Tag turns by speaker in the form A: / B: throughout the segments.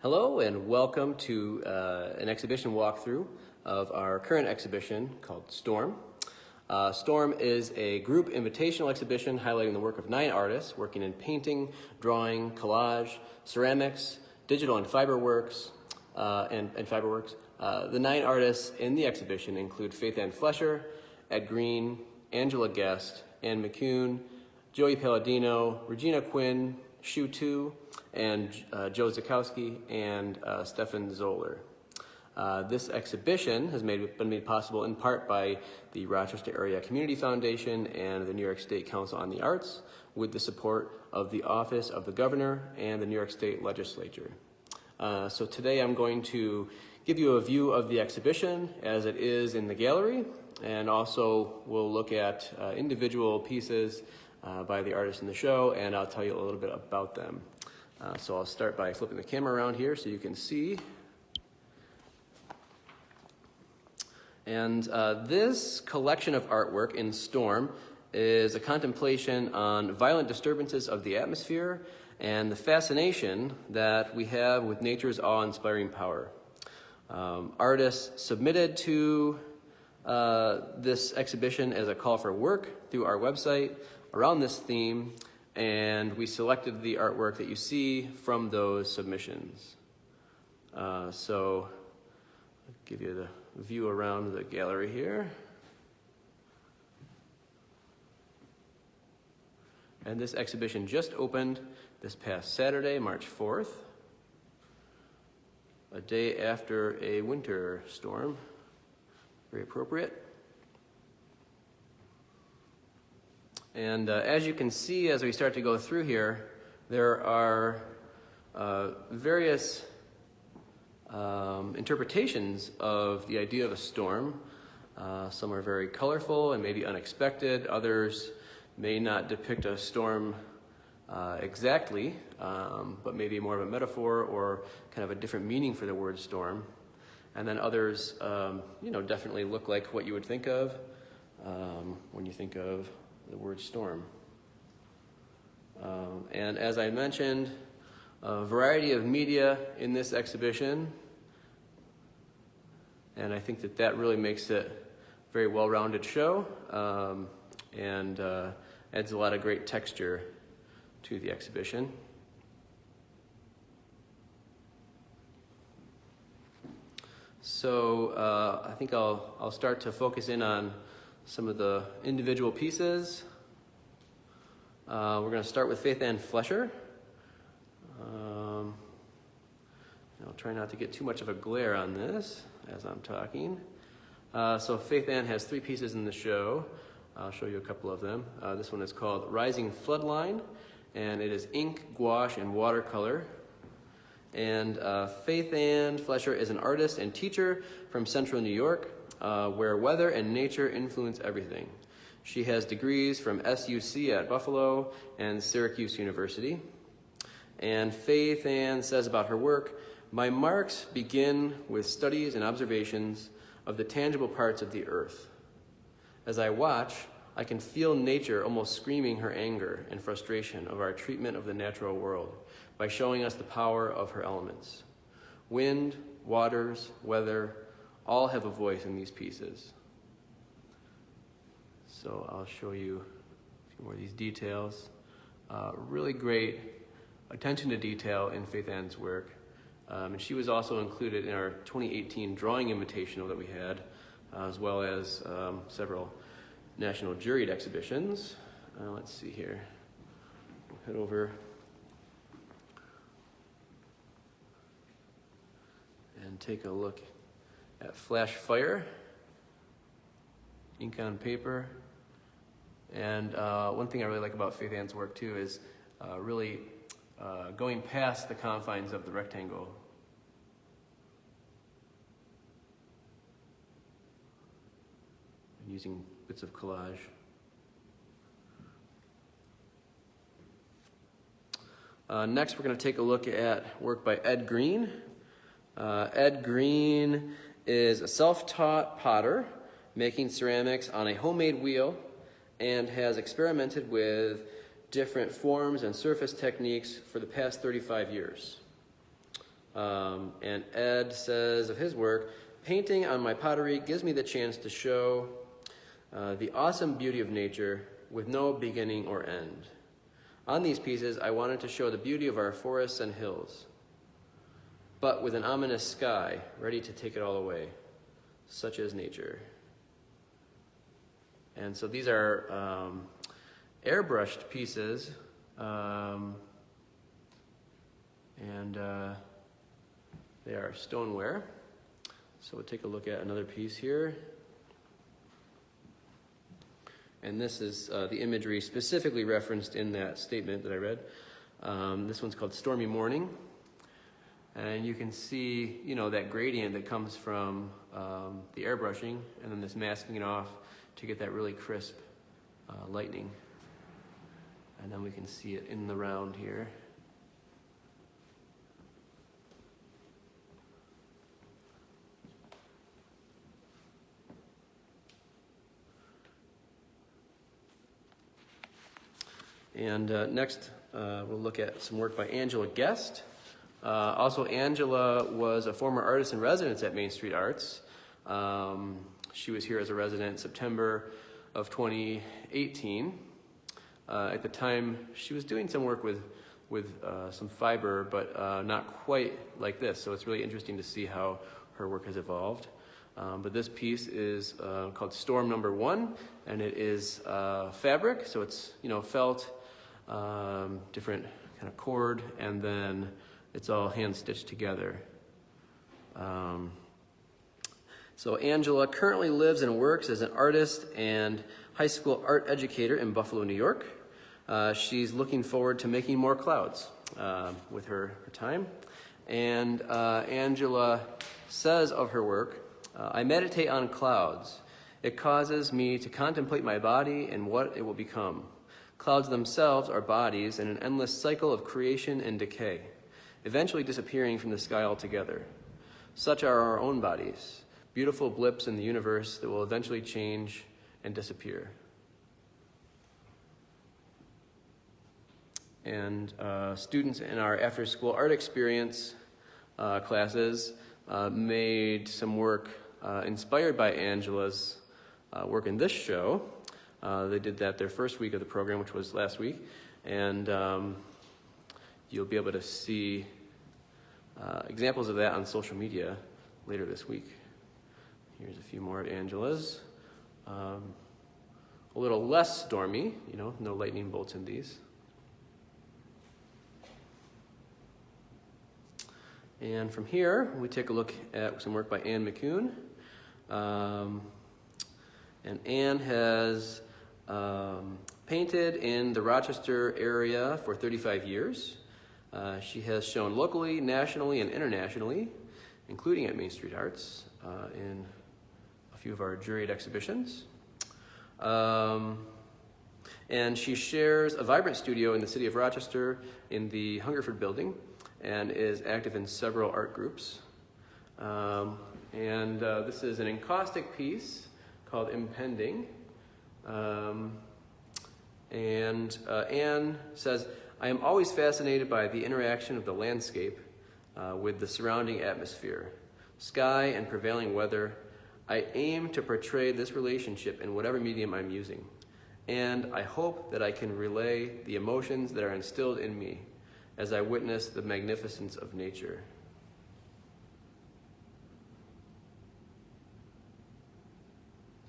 A: Hello and welcome to an exhibition walkthrough of our current exhibition called Storm. Storm is a group invitational exhibition highlighting the work of 9 artists working in painting, drawing, collage, ceramics, digital and fiberworks, the 9 artists in the exhibition include Faithanne Flesher, Ed Green, Angela Guest, Anne McCune, Joey Paladino, Regina Quinn, Shu Tu, and Ziolkowski, and Stefan Zoller. This exhibition has been made possible in part by the Rochester Area Community Foundation and the New York State Council on the Arts, with the support of the Office of the Governor and the New York State Legislature. So today I'm going to give you a view of the exhibition as it is in the gallery, and also we'll look at individual pieces by the artists in the show, and I'll tell you a little bit about them. So I'll start by flipping the camera around here so you can see. And this collection of artwork in Storm is a contemplation on violent disturbances of the atmosphere and the fascination that we have with nature's awe-inspiring power. Artists submitted to this exhibition as a call for work through our website around this theme, and we selected the artwork that you see from those submissions. So I'll give you the view around the gallery here. And this exhibition just opened this past Saturday, March 4th, a day after a winter storm. Very appropriate. And as you can see, as we start to go through here, there are various interpretations of the idea of a storm. Some are very colorful and maybe unexpected. Others may not depict a storm exactly, but maybe more of a metaphor or kind of a different meaning for the word storm. And then others, definitely look like what you would think of when you think of the word storm. And as I mentioned, a variety of media in this exhibition, and I think that really makes it a very well-rounded show, and adds a lot of great texture to the exhibition. So I think I'll start to focus in on some of the individual pieces. We're going to start with Faithanne Flesher. I'll try not to get too much of a glare on this as I'm talking. So Faithanne has 3 pieces in the show. I'll show you a couple of them. This one is called Rising Floodline, and it is ink, gouache, and watercolor. And Faithanne Flesher is an artist and teacher from Central New York, where weather and nature influence everything. She has degrees from SUC at Buffalo and Syracuse University. And Faithanne says about her work, "My marks begin with studies and observations of the tangible parts of the earth. As I watch, I can feel nature almost screaming her anger and frustration of our treatment of the natural world by showing us the power of her elements. Wind, waters, weather, all have a voice in these pieces." So I'll show you a few more of these details. Really great attention to detail in Faithanne's work. And she was also included in our 2018 drawing invitational that we had, as well as several national juried exhibitions. Let's see here. We'll head over and take a look at Flash Fire, ink on paper. And one thing I really like about Faithanne's work too is really going past the confines of the rectangle. And using bits of collage. Next, we're going to take a look at work by Ed Green. Ed Green is a self-taught potter making ceramics on a homemade wheel, and has experimented with different forms and surface techniques for the past 35 years. And Ed says of his work, painting on my pottery gives me the chance to show the awesome beauty of nature with no beginning or end. On these pieces, I wanted to show the beauty of our forests and hills, but with an ominous sky ready to take it all away. Such is nature. And so these are airbrushed pieces, and they are stoneware. So we'll take a look at another piece here. And this is the imagery specifically referenced in that statement that I read. This one's called Stormy Morning. And you can see, that gradient that comes from the airbrushing and then this masking it off to get that really crisp lightning. And then we can see it in the round here. And next, we'll look at some work by Angela Guest. Also, Angela was a former artist in residence at Main Street Arts. She was here as a resident in September of 2018. At the time, she was doing some work with some fiber, but not quite like this. So it's really interesting to see how her work has evolved. But this piece is called Storm Number 1, and it is fabric, so it's felt, different kind of cord, and then it's all hand stitched together. So Angela currently lives and works as an artist and high school art educator in Buffalo, New York. She's looking forward to making more clouds with her time. And Angela says of her work, I meditate on clouds. It causes me to contemplate my body and what it will become. Clouds themselves are bodies in an endless cycle of creation and decay, eventually disappearing from the sky altogether. Such are our own bodies, beautiful blips in the universe that will eventually change and disappear. And students in our after-school art experience classes made some work inspired by Angela's work in this show. They did that their first week of the program, which was last week, and you'll be able to see examples of that on social media later this week. Here's a few more of Angela's. A little less stormy, no lightning bolts in these. And from here, we take a look at some work by Anne McCune. And Anne has painted in the Rochester area for 35 years. She has shown locally, nationally, and internationally, including at Main Street Arts, in a few of our juried exhibitions. And she shares a vibrant studio in the city of Rochester in the Hungerford building and is active in several art groups. This is an encaustic piece called Impending. Anne says, I am always fascinated by the interaction of the landscape with the surrounding atmosphere, sky and prevailing weather. I aim to portray this relationship in whatever medium I'm using, and I hope that I can relay the emotions that are instilled in me as I witness the magnificence of nature.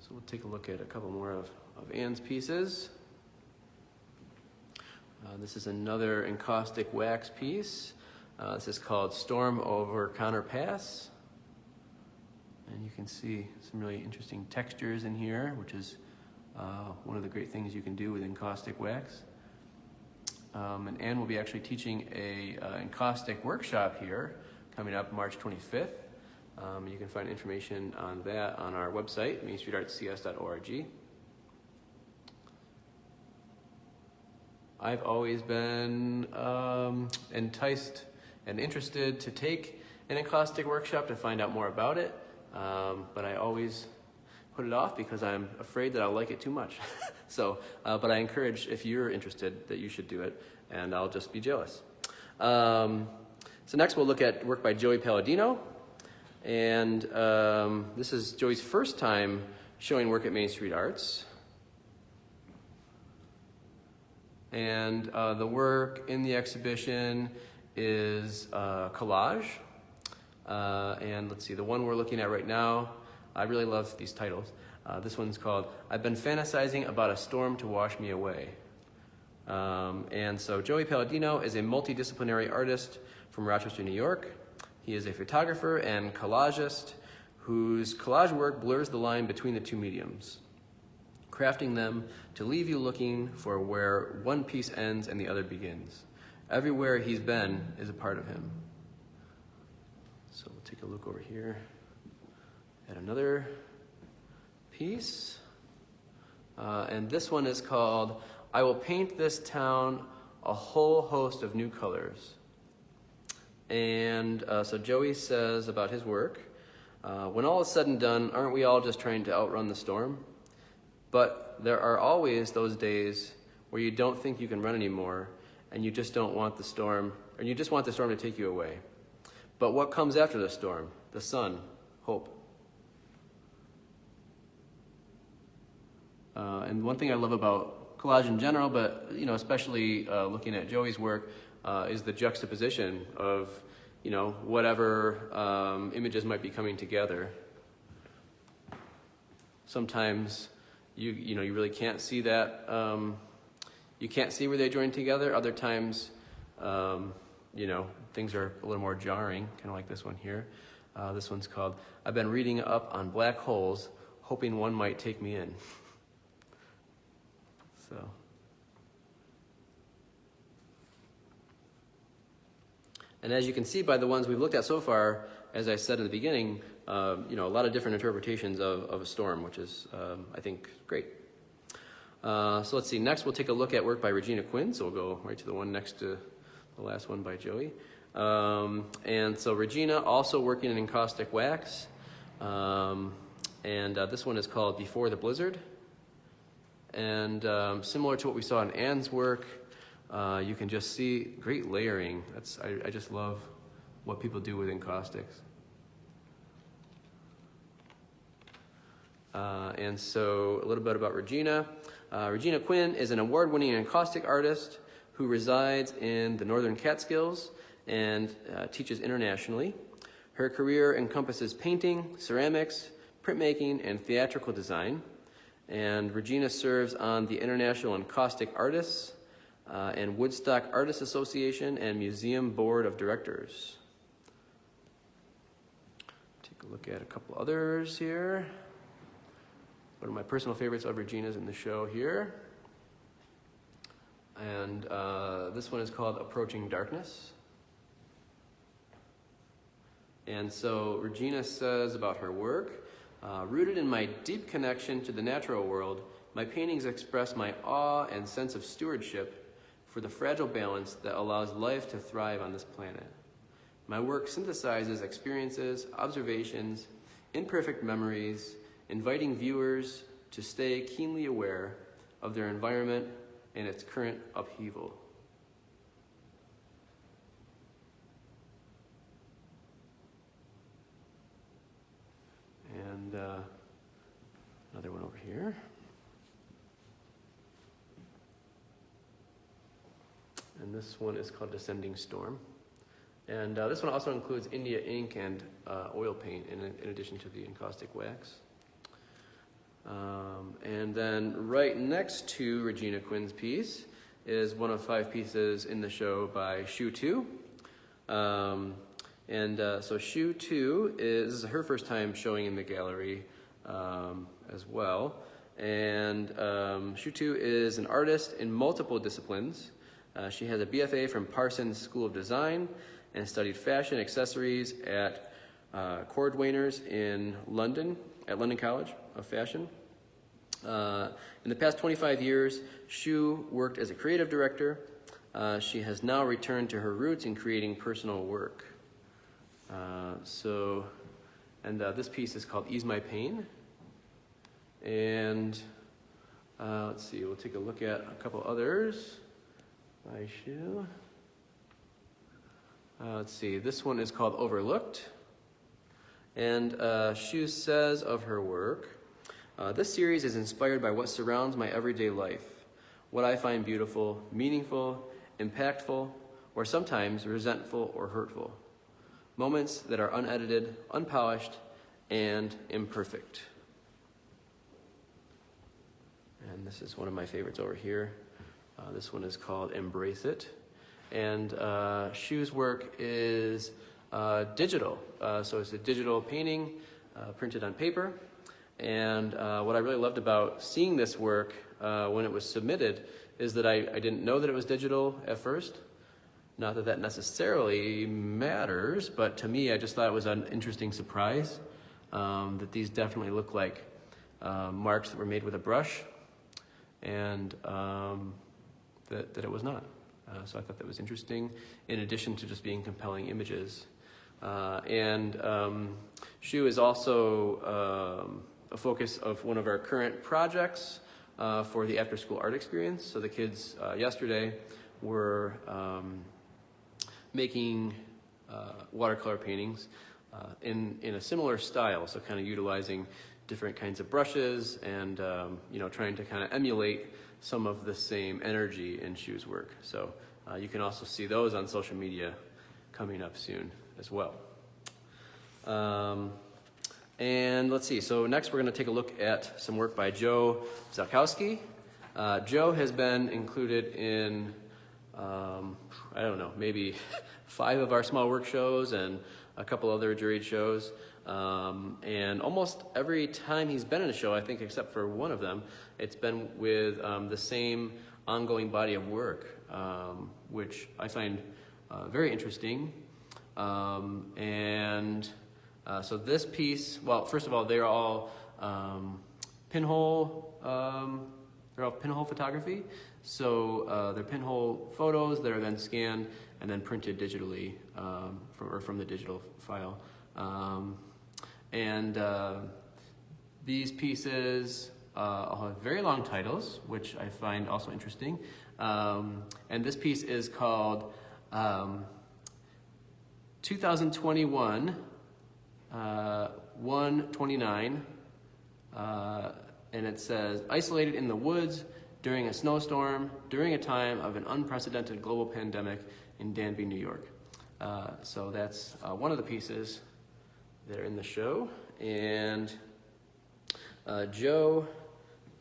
A: So we'll take a look at a couple more of Anne's pieces. This is another encaustic wax piece. This is called Storm over Connor Pass. And you can see some really interesting textures in here, which is one of the great things you can do with encaustic wax. And Anne will be actually teaching a encaustic workshop here coming up March 25th. You can find information on that on our website, mainstreetartscs.org. I've always been enticed and interested to take an encaustic workshop to find out more about it, but I always put it off because I'm afraid that I'll like it too much. But I encourage, if you're interested, that you should do it, and I'll just be jealous. So next we'll look at work by Joey Paladino. And this is Joey's first time showing work at Main Street Arts. And the work in the exhibition is collage. And let's see, the one we're looking at right now, I really love these titles. This one's called, I've Been Fantasizing About a Storm to Wash Me Away. And so Joey Paladino is a multidisciplinary artist from Rochester, New York. He is a photographer and collagist whose collage work blurs the line between the two mediums, crafting them to leave you looking for where one piece ends and the other begins. Everywhere he's been is a part of him. So we'll take a look over here at another piece. And this one is called, I Will Paint This Town a Whole Host of New Colors. And so Joey says about his work, when all is said and done, aren't we all just trying to outrun the storm? But there are always those days where you don't think you can run anymore, and you just don't want the storm, or you just want the storm to take you away. But what comes after the storm? The sun, hope. And one thing I love about collage in general, but especially looking at Joey's work, is the juxtaposition of whatever images might be coming together. Sometimes you really can't see that. You can't see where they join together. Other times, things are a little more jarring, kind of like this one here. This one's called, I've been reading up on black holes, hoping one might take me in. So. And as you can see by the ones we've looked at so far, as I said in the beginning, a lot of different interpretations of a storm, which is, I think, great. So let's see, next we'll take a look at work by Regina Quinn, so we'll go right to the one next to the last one by Joey. And so Regina also working in encaustic wax, and this one is called Before the Blizzard. And similar to what we saw in Anne's work, you can just see great layering. I just love what people do with encaustics. And so a little bit about Regina. Regina Quinn is an award-winning encaustic artist who resides in the Northern Catskills and teaches internationally. Her career encompasses painting, ceramics, printmaking, and theatrical design. And Regina serves on the International Encaustic Artists and Woodstock Artists Association and Museum Board of Directors. Take a look at a couple others here. One of my personal favorites of Regina's in the show here. And this one is called Approaching Darkness. And so Regina says about her work, rooted in my deep connection to the natural world, my paintings express my awe and sense of stewardship for the fragile balance that allows life to thrive on this planet. My work synthesizes experiences, observations, imperfect memories, inviting viewers to stay keenly aware of their environment and its current upheaval. And another one over here. And this one is called Descending Storm. And this one also includes India ink and oil paint in addition to the encaustic wax. And then right next to Regina Quinn's piece is one of 5 pieces in the show by Shu Tu. So Shu Tu this is her first time showing in the gallery as well. And Shu Tu is an artist in multiple disciplines. She has a BFA from Parsons School of Design and studied fashion accessories at Cordwainers in London, at London College of Fashion. In the past 25 years, Shu worked as a creative director. She has now returned to her roots in creating personal work. This piece is called Ease My Pain. And let's see, we'll take a look at a couple others by Shu. Let's see, this one is called Overlooked. And Shu says of her work, this series is inspired by what surrounds my everyday life, what I find beautiful, meaningful, impactful, or sometimes resentful or hurtful. Moments that are unedited, unpolished, and imperfect. And this is one of my favorites over here. This one is called Embrace It. And Shu's work is digital. So it's a digital painting printed on paper. And what I really loved about seeing this work when it was submitted is that I didn't know that it was digital at first. Not that that necessarily matters, but to me, I just thought it was an interesting surprise that these definitely look like marks that were made with a brush, and that it was not. So I thought that was interesting, in addition to just being compelling images. Shu is also a focus of one of our current projects for the after-school art experience. So the kids yesterday were making watercolor paintings in a similar style, so kind of utilizing different kinds of brushes and trying to kind of emulate some of the same energy in Shu's work. So you can also see those on social media coming up soon as well. And let's see, so next we're going to take a look at some work by Ziolkowski. Joe has been included in, I don't know, maybe 5 of our small work shows and a couple other juried shows. And almost every time he's been in a show, I think except for one of them, it's been with the same ongoing body of work, which I find very interesting. So this piece, well, first of all, they're all pinhole photography. So they're pinhole photos that are then scanned and then printed digitally from the digital file. These pieces all have very long titles, which I find also interesting. And this piece is called 2021 129, and it says, isolated in the woods during a snowstorm, during a time of an unprecedented global pandemic in Danby, New York. So that's one of the pieces that are in the show. And Joe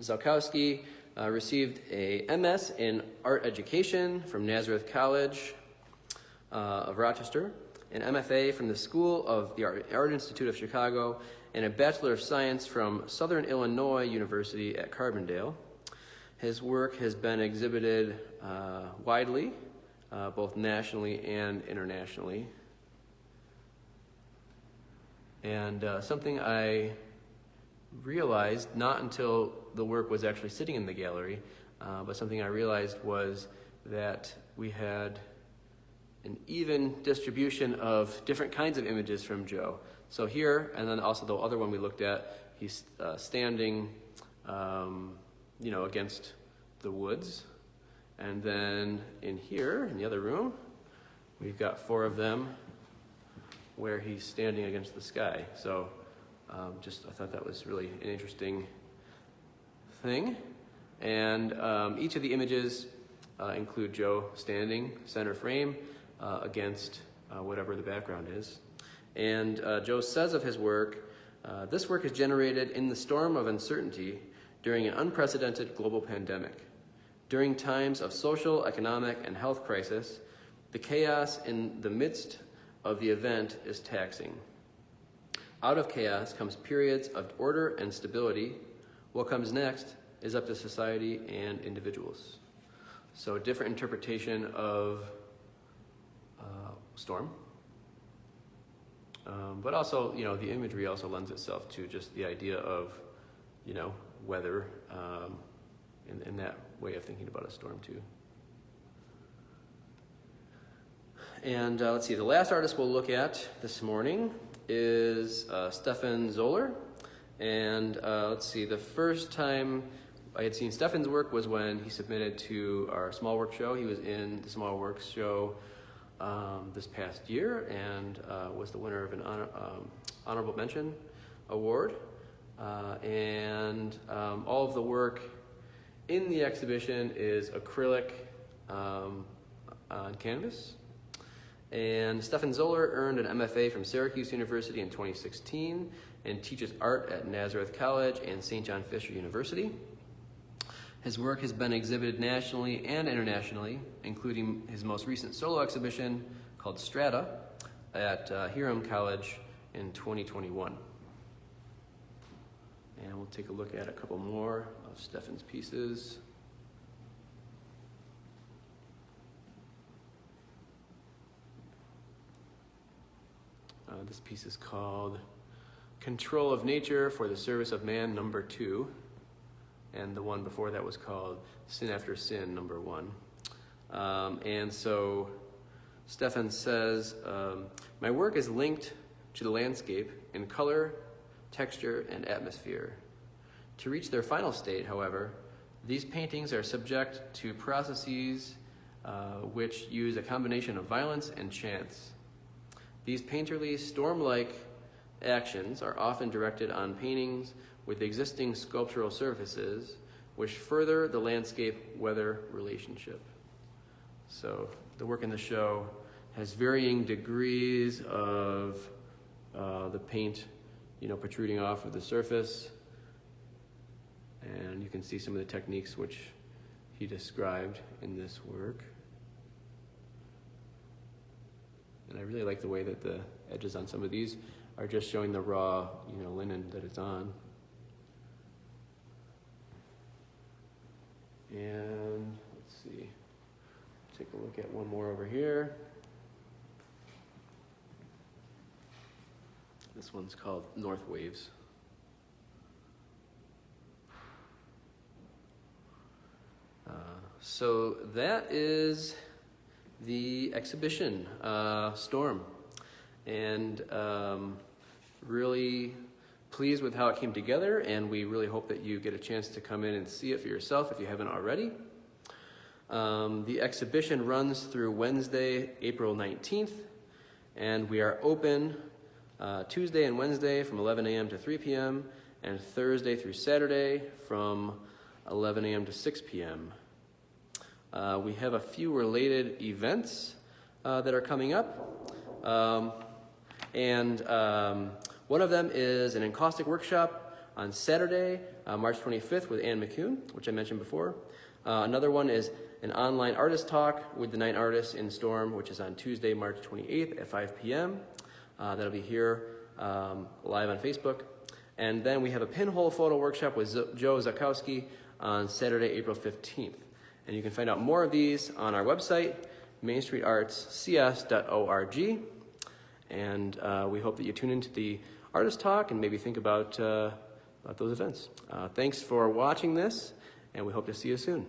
A: Ziolkowski received a MS in Art Education from Nazareth College of Rochester, an MFA from the School of the Art Institute of Chicago, and a Bachelor of Science from Southern Illinois University at Carbondale. His work has been exhibited widely, both nationally and internationally. And something I realized, not until the work was actually sitting in the gallery, but something I realized was that we had an even distribution of different kinds of images from Joe. So here, and then also the other one we looked at, he's standing, against the woods. And then in here, in the other room, we've got 4 of them where he's standing against the sky. So I thought that was really an interesting thing. And each of the images include Joe standing center frame against whatever the background is. And Joe says of his work, this work is generated in the storm of uncertainty during an unprecedented global pandemic. During times of social, economic, and health crisis, the chaos in the midst of the event is taxing. Out of chaos comes periods of order and stability. What comes next is up to society and individuals. So a different interpretation of storm. But also, the imagery also lends itself to just the idea of, weather in that way of thinking about a storm too. And let's see, the last artist we'll look at this morning is Stefan Zoller. And let's see, the first time I had seen Stefan's work was when he submitted to our small work show. He was in the small works show this past year and was the winner of an honorable mention award. All of the work in the exhibition is acrylic on canvas. And Stefan Zoller earned an MFA from Syracuse University in 2016 and teaches art at Nazareth College and St. John Fisher University. His work has been exhibited nationally and internationally, including his most recent solo exhibition called Strata at Hiram College in 2021. And we'll take a look at a couple more of Stefan's pieces. This piece is called Control of Nature for the Service of Man, number 2. And the one before that was called Sin After Sin, number 1. And so Stefan says, my work is linked to the landscape in color, texture, and atmosphere. To reach their final state, however, these paintings are subject to processes which use a combination of violence and chance. These painterly, storm-like actions are often directed on paintings with existing sculptural surfaces, which further the landscape-weather relationship. So the work in the show has varying degrees of the paint, protruding off of the surface. And you can see some of the techniques which he described in this work. And I really like the way that the edges on some of these are just showing the raw, linen that it's on. And let's see, take a look at one more over here. This one's called North Waves. So that is the exhibition, Storm. And really pleased with how it came together, and we really hope that you get a chance to come in and see it for yourself if you haven't already. The exhibition runs through Wednesday, April 19th, and we are open Tuesday and Wednesday from 11 a.m. to 3 p.m., and Thursday through Saturday from 11 a.m. to 6 p.m. We have a few related events that are coming up. One of them is an encaustic workshop on Saturday, March 25th with McCune, which I mentioned before. Another one is an online artist talk with the 9 artists in Storm, which is on Tuesday, March 28th at 5 p.m. That'll be here live on Facebook. And then we have a pinhole photo workshop with Ziolkowski on Saturday, April 15th. And you can find out more of these on our website, mainstreetartscs.org. And we hope that you tune into the artist talk and maybe think about those events. Thanks for watching this, and we hope to see you soon.